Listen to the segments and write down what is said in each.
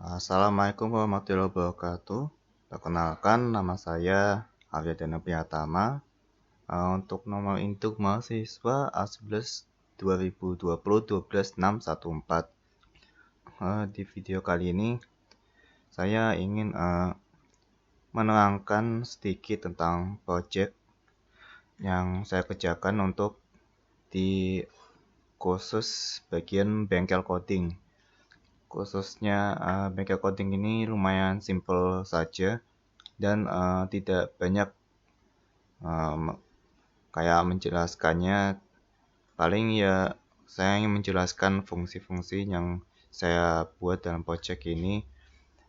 Assalamualaikum warahmatullahi wabarakatuh. Perkenalkan, nama saya Aryadana Priyatama. Untuk nomor induk mahasiswa A11 2020 12614. Di video kali ini saya ingin menerangkan sedikit tentang project yang saya kerjakan untuk di kursus bagian bengkel coding. Khususnya bengkel coding ini lumayan simple saja dan tidak banyak kayak menjelaskannya. Paling ya saya ingin menjelaskan fungsi-fungsi yang saya buat dalam project ini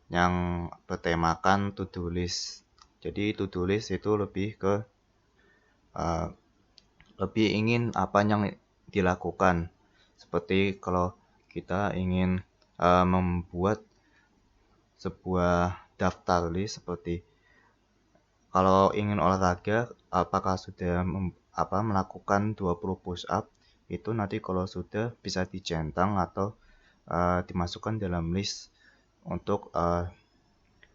yang bertemakan to-do list. Jadi to-do list itu lebih ke lebih ingin apa yang dilakukan. Seperti kalau kita ingin membuat sebuah daftar list, seperti kalau ingin olahraga apakah sudah melakukan 20 push up, itu nanti kalau sudah bisa dicentang atau dimasukkan dalam list untuk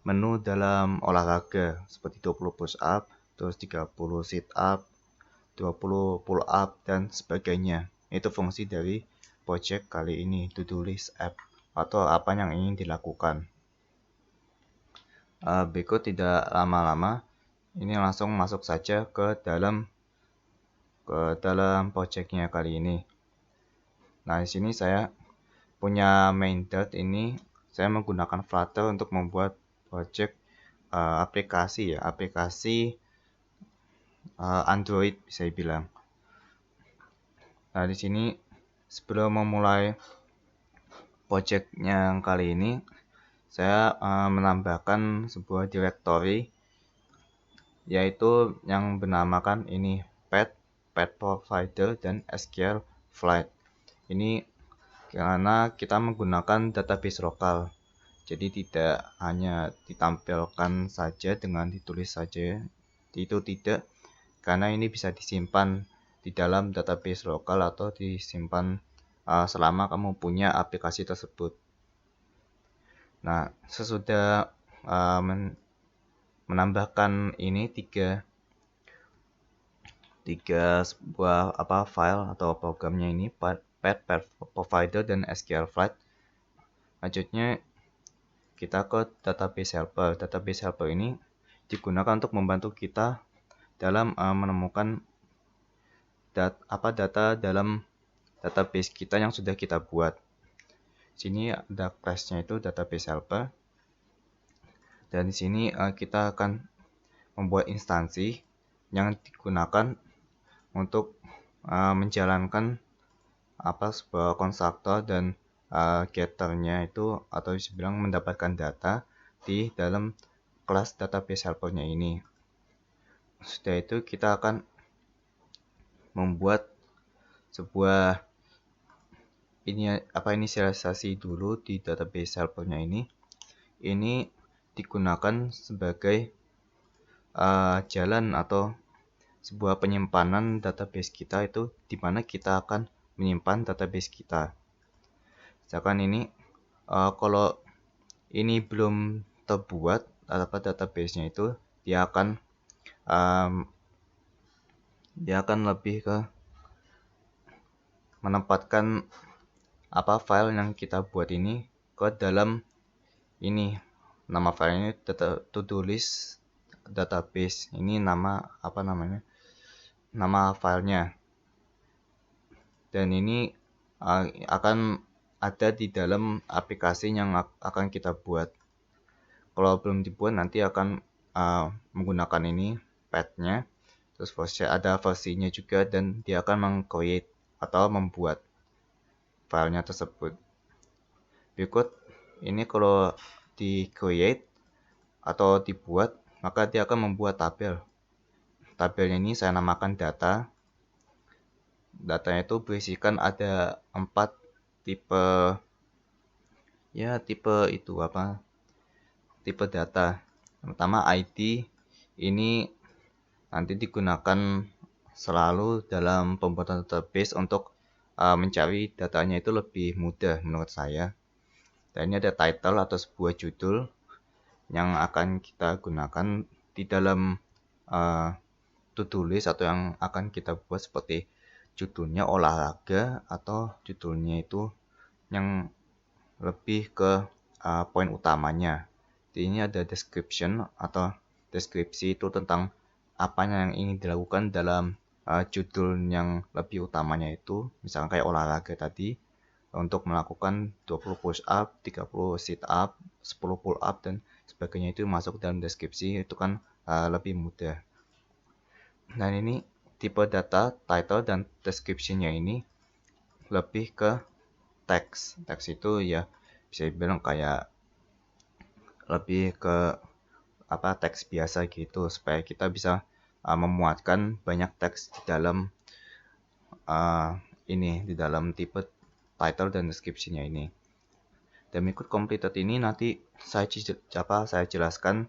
menu dalam olahraga, seperti 20 push up, terus 30 sit up, 20 pull up dan sebagainya. Itu fungsi dari project kali ini, to-do list app atau apa yang ingin dilakukan. Berikut tidak lama-lama, ini langsung masuk saja ke dalam projectnya kali ini. Nah, di sini saya punya main dot ini. Saya menggunakan Flutter untuk membuat project aplikasi Android bisa dibilang. Nah, di sini sebelum memulai projectnya yang kali ini, saya menambahkan sebuah directory, yaitu yang bernamakan ini pet provider dan SQL flight. Ini karena kita menggunakan database lokal, jadi tidak hanya ditampilkan saja dengan ditulis saja, itu tidak, karena ini bisa disimpan di dalam database lokal atau disimpan selama kamu punya aplikasi tersebut. Nah, sesudah menambahkan ini tiga sebuah file atau programnya ini, pet provider dan SQL flight. Lanjutnya kita ke database helper. Database helper ini digunakan untuk membantu kita dalam menemukan data dalam database kita yang sudah kita buat. Sini ada class-nya itu database helper. Dan di sini kita akan membuat instansi yang digunakan untuk menjalankan sebuah konstruktor dan getternya itu, atau dibilang mendapatkan data di dalam kelas database helpernya ini. Setelah itu kita akan membuat sebuah inisialisasi dulu di database helpernya ini. Ini digunakan sebagai jalan atau sebuah penyimpanan database kita, itu di mana kita akan menyimpan database kita. Misalkan ini kalau ini belum terbuat database-nya itu, dia akan lebih ke menempatkan file yang kita buat ini ke dalam ini. Nama filenya to-do list database. Ini nama filenya. Dan ini akan ada di dalam aplikasi yang akan kita buat. Kalau belum dibuat, nanti akan menggunakan ini pet-nya. Terus ada versinya juga, dan dia akan meng-create atau membuat filenya tersebut. Berikut ini kalau di-create atau dibuat, maka dia akan membuat tabel. Tabelnya ini saya namakan data. Datanya itu berisikan ada 4 tipe data. Pertama, ID. Ini nanti digunakan selalu dalam pembuatan database untuk mencari datanya itu lebih mudah menurut saya. Dan ini ada title atau sebuah judul yang akan kita gunakan di dalam to-do list atau yang akan kita buat, seperti judulnya olahraga atau judulnya itu yang lebih ke poin utamanya. Jadi ini ada description atau deskripsi itu tentang apa yang ingin dilakukan dalam judul yang lebih utamanya itu. Misalkan kayak olahraga tadi, untuk melakukan 20 push up, 30 sit up, 10 pull up dan sebagainya, itu masuk dalam deskripsi, itu kan lebih mudah. Dan ini tipe data, title dan description-nya ini lebih ke teks. Teks itu ya bisa dibilang kayak lebih ke teks biasa gitu, supaya kita bisa memuatkan banyak teks di dalam di dalam tipe title dan description-nya ini. Dan berikut completed ini nanti saya jelaskan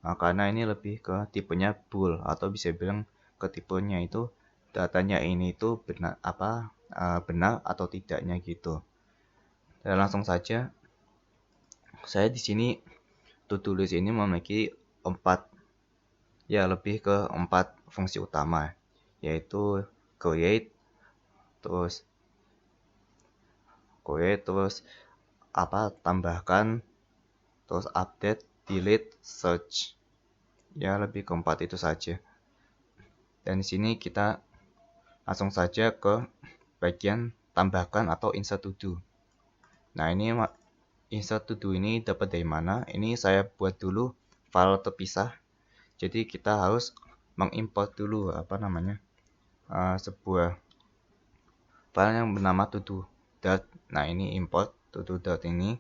karena ini lebih ke tipenya bool, atau bisa bilang ke tipenya itu datanya ini itu benar benar atau tidaknya gitu. Dan langsung saja, saya di sini to-do list ini memiliki lebih ke 4 fungsi utama, yaitu create, terus tambahkan, terus update, delete, search. Ya, lebih ke 4 itu saja. Dan di sini kita langsung saja ke bagian tambahkan atau insert to do. Nah, ini insert to do ini dapat dari mana? Ini saya buat dulu file terpisah. Jadi kita harus mengimport dulu sebuah file yang bernama todo.dart. Nah, ini import todo.dart ini.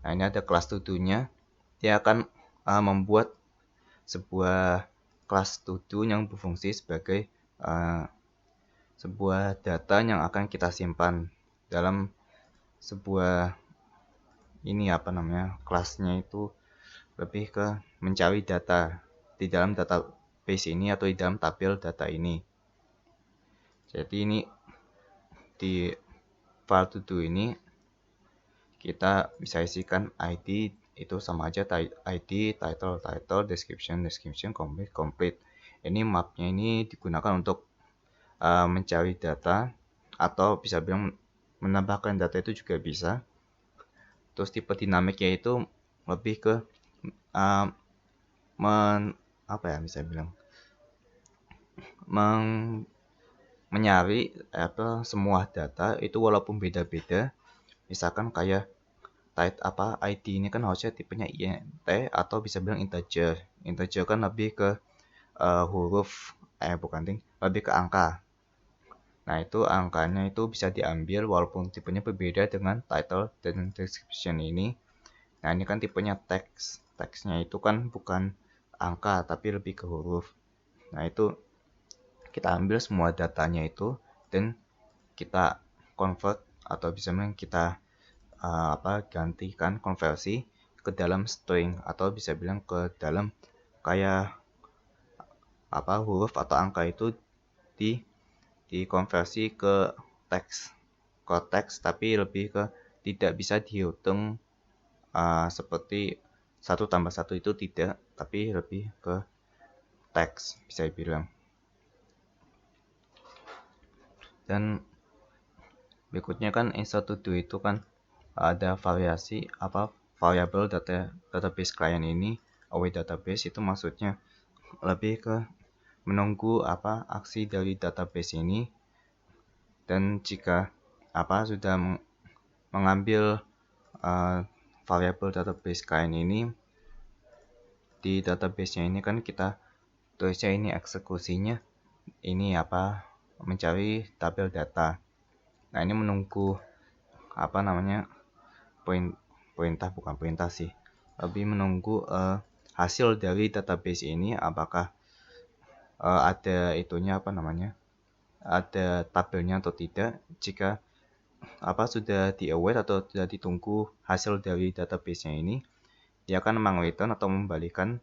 Nah, ini ada kelas to-do-nya. Dia akan membuat sebuah kelas to-do yang berfungsi sebagai sebuah data yang akan kita simpan dalam sebuah kelasnya itu lebih ke mencari data di dalam database ini atau di dalam tabel data ini. Jadi ini di file to do ini kita bisa isikan ID, itu sama aja ID, title, description, complete. Ini mapnya ini digunakan untuk mencari data, atau bisa bilang menambahkan data itu juga bisa. Terus tipe dinamiknya itu lebih ke menyari semua data itu walaupun beda-beda. Misalkan kayak ID ini kan harusnya tipenya int atau bisa bilang integer. Integer kan lebih ke huruf lebih ke angka. Nah, itu angkanya itu bisa diambil walaupun tipenya berbeda dengan title dan description ini. Nah, ini kan tipenya teks. Teksnya itu kan bukan angka tapi lebih ke huruf. Nah, itu kita ambil semua datanya itu dan kita convert atau bisa kita gantikan, konversi ke dalam string, atau bisa bilang ke dalam kayak huruf atau angka itu dikonversi ke teks, tapi lebih ke tidak bisa dihitung seperti 1+1 itu tidak, tapi lebih ke teks bisa dibilang. Dan berikutnya kan insert to do itu kan ada variable database client ini, await database itu maksudnya lebih ke menunggu aksi dari database ini, dan jika sudah mengambil variable database client ini di database-nya ini kan kita tulisnya ini eksekusinya ini mencari tabel data. Nah, ini menunggu perintah sih, lebih menunggu hasil dari database ini apakah ada ada tabelnya atau tidak. Jika sudah di-await atau sudah ditunggu hasil dari database-nya ini, dia akan meng-return atau membalikan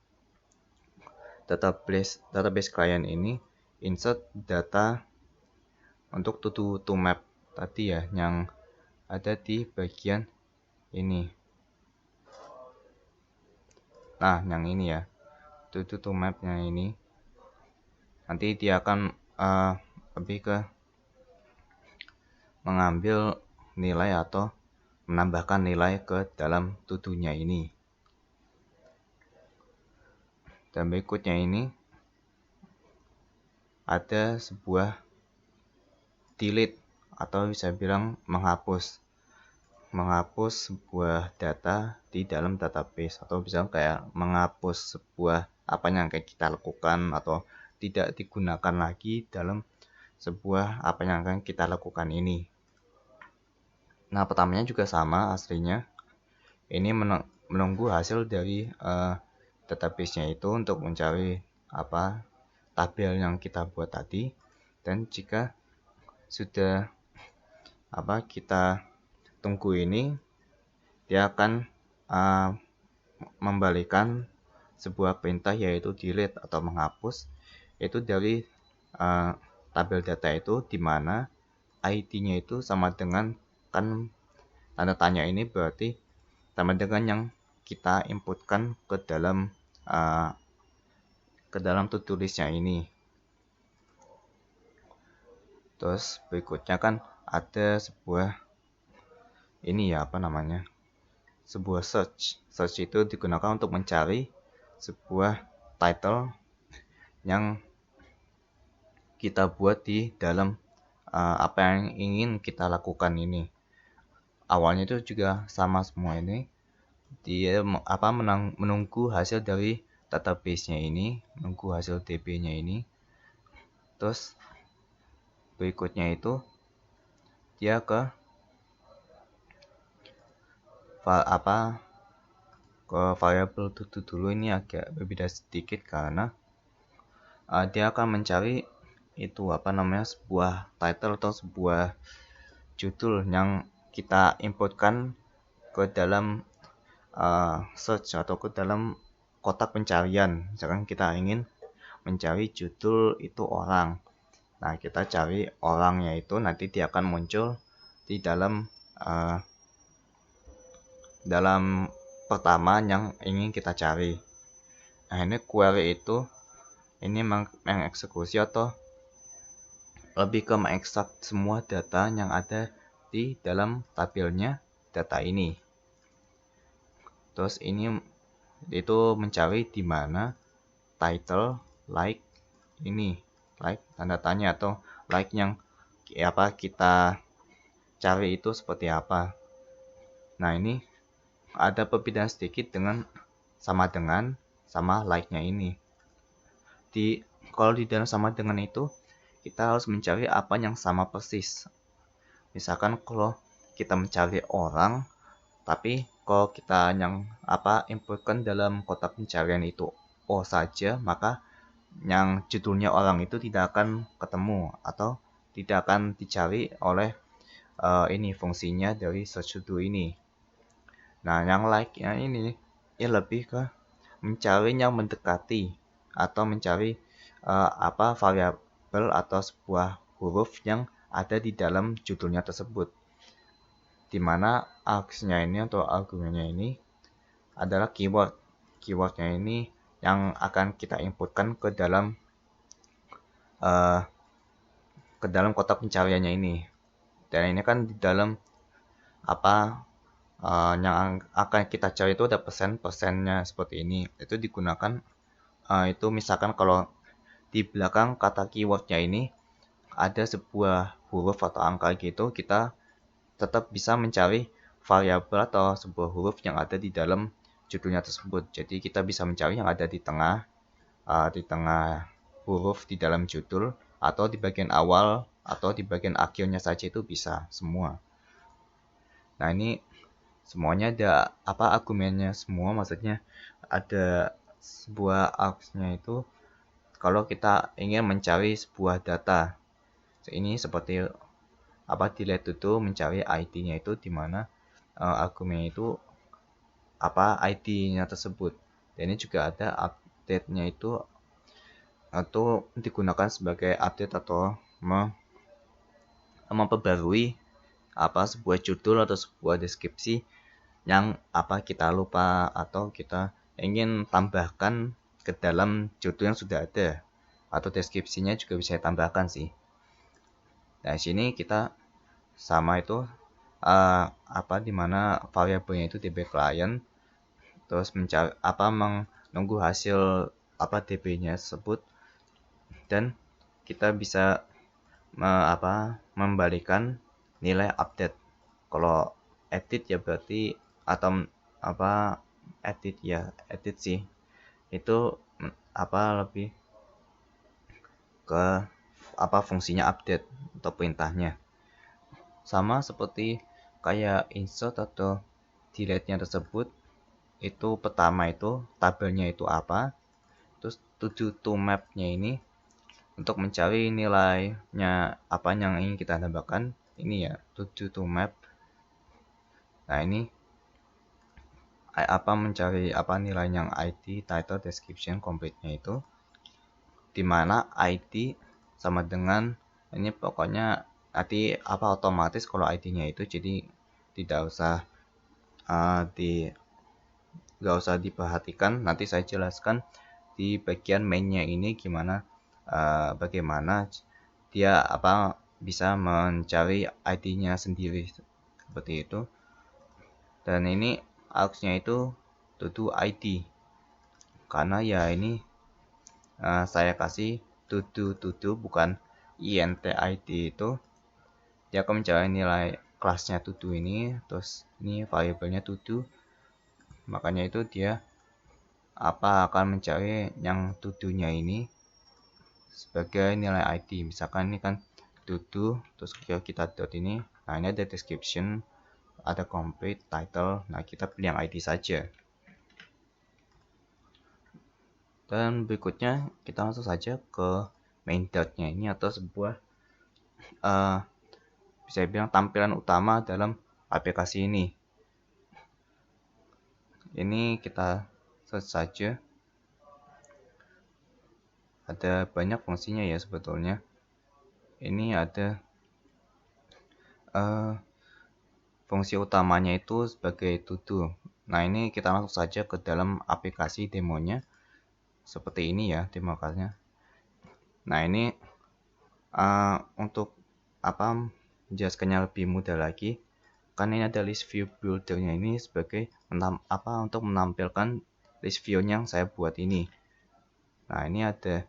database client ini insert data untuk to map tadi ya, yang ada di bagian ini. Nah, yang ini ya, to mapnya ini nanti dia akan lebih ke mengambil nilai atau menambahkan nilai ke dalam to-nya ini. Dan berikutnya ini ada sebuah delete atau bisa bilang menghapus sebuah data di dalam database, atau bisa kayak menghapus sebuah apa yang akan kita lakukan atau tidak digunakan lagi dalam sebuah apa yang akan kita lakukan ini. Nah, pertamanya juga sama aslinya. Ini menunggu hasil dari database-nya itu untuk mencari tabel yang kita buat tadi. Dan jika sudah kita tunggu ini, dia akan membalikan sebuah perintah yaitu delete atau menghapus itu dari tabel data itu, di mana ID-nya itu sama dengan, kan tanda tanya ini berarti sama dengan yang kita inputkan ke dalam to-do list-nya ini. Terus berikutnya kan ada sebuah sebuah search. Search itu digunakan untuk mencari sebuah title yang kita buat di dalam apa yang ingin kita lakukan ini. Awalnya itu juga sama semua ini. Dia menunggu hasil dari database-nya ini, menunggu hasil DB-nya ini. Terus berikutnya itu dia ke variable to dulu. Ini agak berbeda sedikit karena dia akan mencari itu sebuah title atau sebuah judul yang kita inputkan ke dalam search atau ke dalam kotak pencarian. Misalkan kita ingin mencari judul itu orang. Nah, kita cari orangnya itu, nanti dia akan muncul di dalam pertama yang ingin kita cari. Nah, ini query itu ini mengeksekusi atau lebih ke mengekstrak semua data yang ada di dalam tabelnya data ini. Terus ini itu mencari di mana title like tanda tanya atau like yang kita cari itu seperti apa. Nah, ini ada perbedaan sedikit dengan sama like-nya ini. Kalau di dalam sama dengan itu kita harus mencari apa yang sama persis. Misalkan kalau kita mencari orang, tapi kalau kita yang inputkan dalam kotak pencarian itu O saja, maka yang judulnya orang itu tidak akan ketemu atau tidak akan dicari oleh fungsinya dari search to ini. Nah, yang like-nya ini lebih ke mencari yang mendekati atau mencari variabel atau sebuah huruf yang ada di dalam judulnya tersebut, di mana args-nya ini atau argumennya ini adalah keyword. Keywordnya ini yang akan kita inputkan ke dalam kotak pencariannya ini. Dan ini kan di dalam yang akan kita cari itu ada persennya seperti ini. Itu digunakan itu misalkan kalau di belakang kata keywordnya ini ada sebuah huruf atau angka gitu, kita tetap bisa mencari variabel atau sebuah huruf yang ada di dalam judulnya tersebut. Jadi kita bisa mencari yang ada di tengah huruf di dalam judul, atau di bagian awal atau di bagian akhirnya saja, itu bisa semua. Nah, ini semuanya ada argumennya semua, maksudnya ada sebuah args-nya itu kalau kita ingin mencari sebuah data. Ini seperti delete itu mencari ID-nya itu, di mana argumennya itu ID-nya tersebut. Dan ini juga ada update-nya itu atau digunakan sebagai update atau memperbarui sebuah judul atau sebuah deskripsi yang kita lupa atau kita ingin tambahkan ke dalam judul yang sudah ada, atau deskripsinya juga bisa ditambahkan sih. Nah, di sini kita sama itu dimana variabelnya itu db client, terus mencari menunggu hasil db-nya tersebut, dan kita bisa membalikan nilai update. Kalau edit ya berarti atau edit sih itu lebih ke fungsinya update atau perintahnya. Sama seperti kayak insert atau delete-nya tersebut, itu pertama itu tabelnya itu apa, terus to map-nya ini untuk mencari nilainya yang ingin kita tambahkan, ini ya to map. Nah, ini mencari nilai yang ID, title, description, complete-nya itu, dimana ID sama dengan ini, pokoknya nanti otomatis kalau ID-nya itu, jadi tidak usah diperhatikan, nanti saya jelaskan di bagian main-nya ini gimana bagaimana dia bisa mencari ID-nya sendiri seperti itu. Dan ini aux-nya itu to ID, karena ya ini saya kasih to bukan int ID, itu dia akan mencari nilai kelasnya to ini, terus ini variabelnya to, makanya itu dia akan mencari yang to-nya ini sebagai nilai ID. Misalkan ini kan to, terus kita dot ini, nah ini ada description, ada complete, title, nah kita pilih yang ID saja. Dan berikutnya kita langsung saja ke main dot-nya ini, atau sebuah bisa bilang tampilan utama dalam aplikasi ini. Ini kita search saja. Ada banyak fungsinya ya sebetulnya. Ini ada fungsi utamanya itu sebagai to do. Nah, ini kita langsung saja ke dalam aplikasi demonya. Seperti ini ya demo kasnya. Nah, ini untuk menjelaskannya lebih mudah lagi, kan ini ada list view builder-nya ini sebagai untuk menampilkan list view yang saya buat ini. Nah, ini ada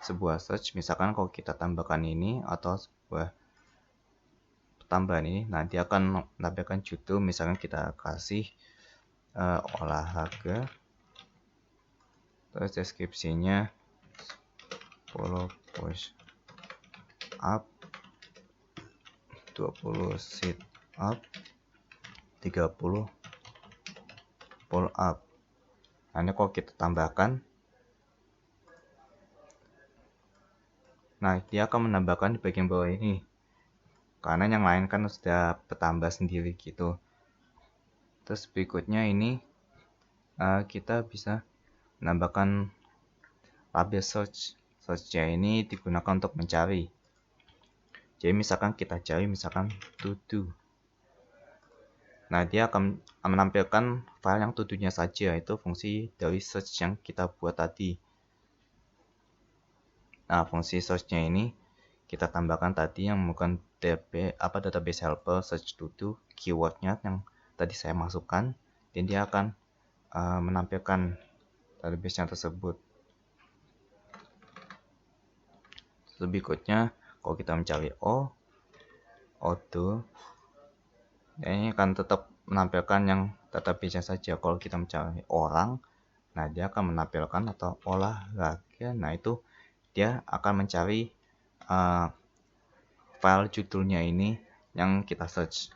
sebuah search, misalkan kalau kita tambahkan ini atau sebuah tambahan ini, nanti akan menampilkan judul, misalkan kita kasih olahraga, terus deskripsinya 10 push up, 20 sit up, 30 pull up. Nah, ini kalau kita tambahkan, nah dia akan menambahkan di bagian bawah ini, karena yang lain kan sudah bertambah sendiri gitu. Terus berikutnya ini kita bisa menambahkan label search-nya ini digunakan untuk mencari. Jadi misalkan kita cari to do, nah dia akan menampilkan file yang to do-nya saja, itu fungsi dari search yang kita buat tadi. Nah, fungsi search-nya ini kita tambahkan tadi yang bukan database helper search to do, keyword-nya yang tadi saya masukkan, dan dia akan menampilkan database-nya tersebut. Berikutnya, kalau kita mencari auto, ini akan tetap menampilkan yang database-nya saja. Kalau kita mencari orang, nah dia akan menampilkan atau olahraga, nah itu dia akan mencari file judulnya ini yang kita search,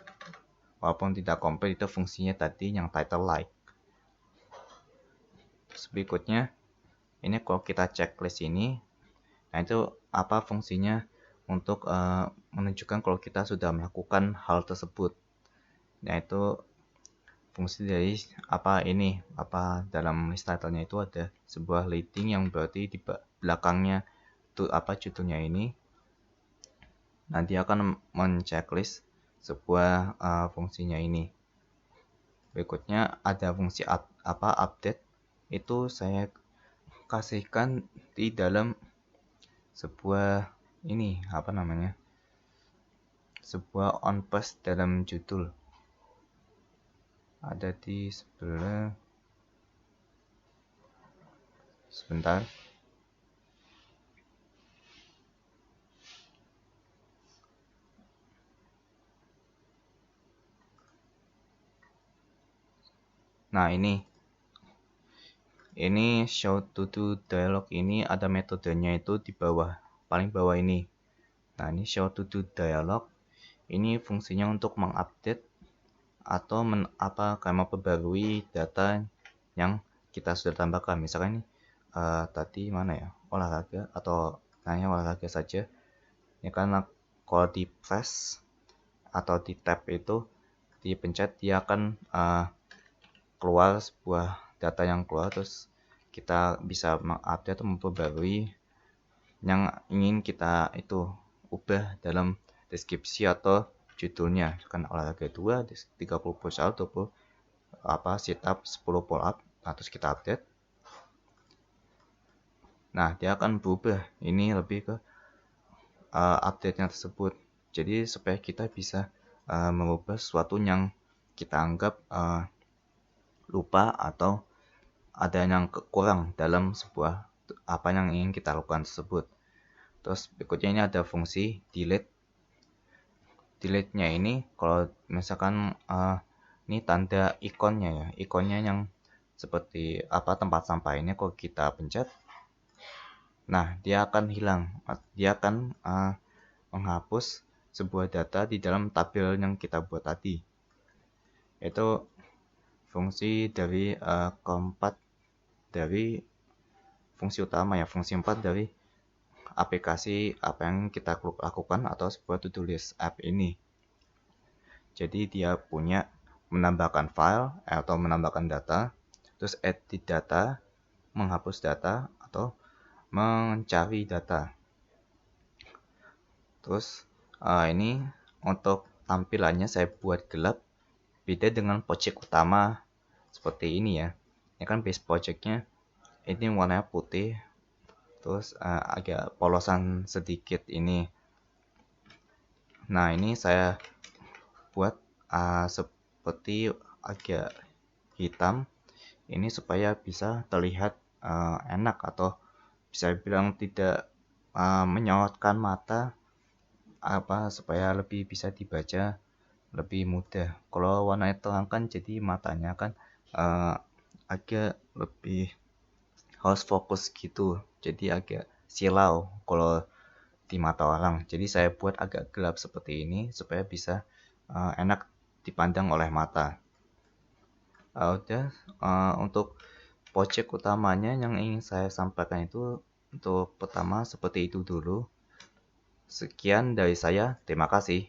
walaupun tidak komplit, itu fungsinya tadi yang title like. Berikutnya ini kalau kita checklist ini, nah itu fungsinya untuk menunjukkan kalau kita sudah melakukan hal tersebut. Nah, itu fungsi dari dalam list title-nya itu ada sebuah leading yang berarti di belakangnya itu judulnya ini. Nanti akan men-checklist sebuah fungsinya ini. berikutnya ada fungsi update. Itu saya kasihkan di dalam sebuah sebuah on post dalam judul. Ada di sebelah, sebentar. Nah, ini show to do dialog ini ada metodenya itu di bawah, paling bawah ini. Nah, ini show to do dialog. Ini fungsinya untuk mengupdate atau kayak memperbarui data yang kita sudah tambahkan. Misalkan ini tadi olahraga, atau hanya olahraga saja. Ini kan kalau di press atau di tab itu dipencet, dia akan keluar sebuah data yang keluar, terus kita bisa mengupdate atau memperbarui yang ingin kita itu ubah dalam deskripsi atau judulnya. Kan olahraga 2, 30 push up, 20 sit up, 10 pull up. Nah, terus kita update. Nah, dia akan berubah. Ini lebih ke update-nya tersebut. Jadi supaya kita bisa mengubah sesuatu yang kita anggap lupa atau ada yang kurang dalam sebuah apa yang ingin kita lakukan tersebut. Terus berikutnya ini ada fungsi delete. Delete-nya ini kalau misalkan ini tanda ikonnya ya, ikonnya yang seperti tempat sampah ini, kalau kita pencet, nah dia akan hilang, dia akan menghapus sebuah data di dalam tabel yang kita buat tadi. Itu fungsi dari keempat dari fungsi utama ya, fungsi 4 dari aplikasi apa yang kita lakukan atau sebuah to-do list app ini. Jadi dia punya menambahkan file atau menambahkan data, terus edit data, menghapus data, atau mencari data. Terus ini untuk tampilannya saya buat gelap, beda dengan project utama seperti ini ya. Ini kan base projectnya ini warnanya putih, terus agak polosan sedikit ini. Nah, ini saya buat seperti agak hitam ini supaya bisa terlihat enak, atau bisa bilang tidak menyorotkan mata, supaya lebih bisa dibaca lebih mudah. Kalau warnanya terang kan jadi matanya kan agak lebih harus fokus gitu, jadi agak silau kalau di mata orang. Jadi saya buat agak gelap seperti ini supaya bisa enak dipandang oleh mata. Untuk project utamanya yang ingin saya sampaikan itu untuk pertama seperti itu dulu. Sekian dari saya, terima kasih.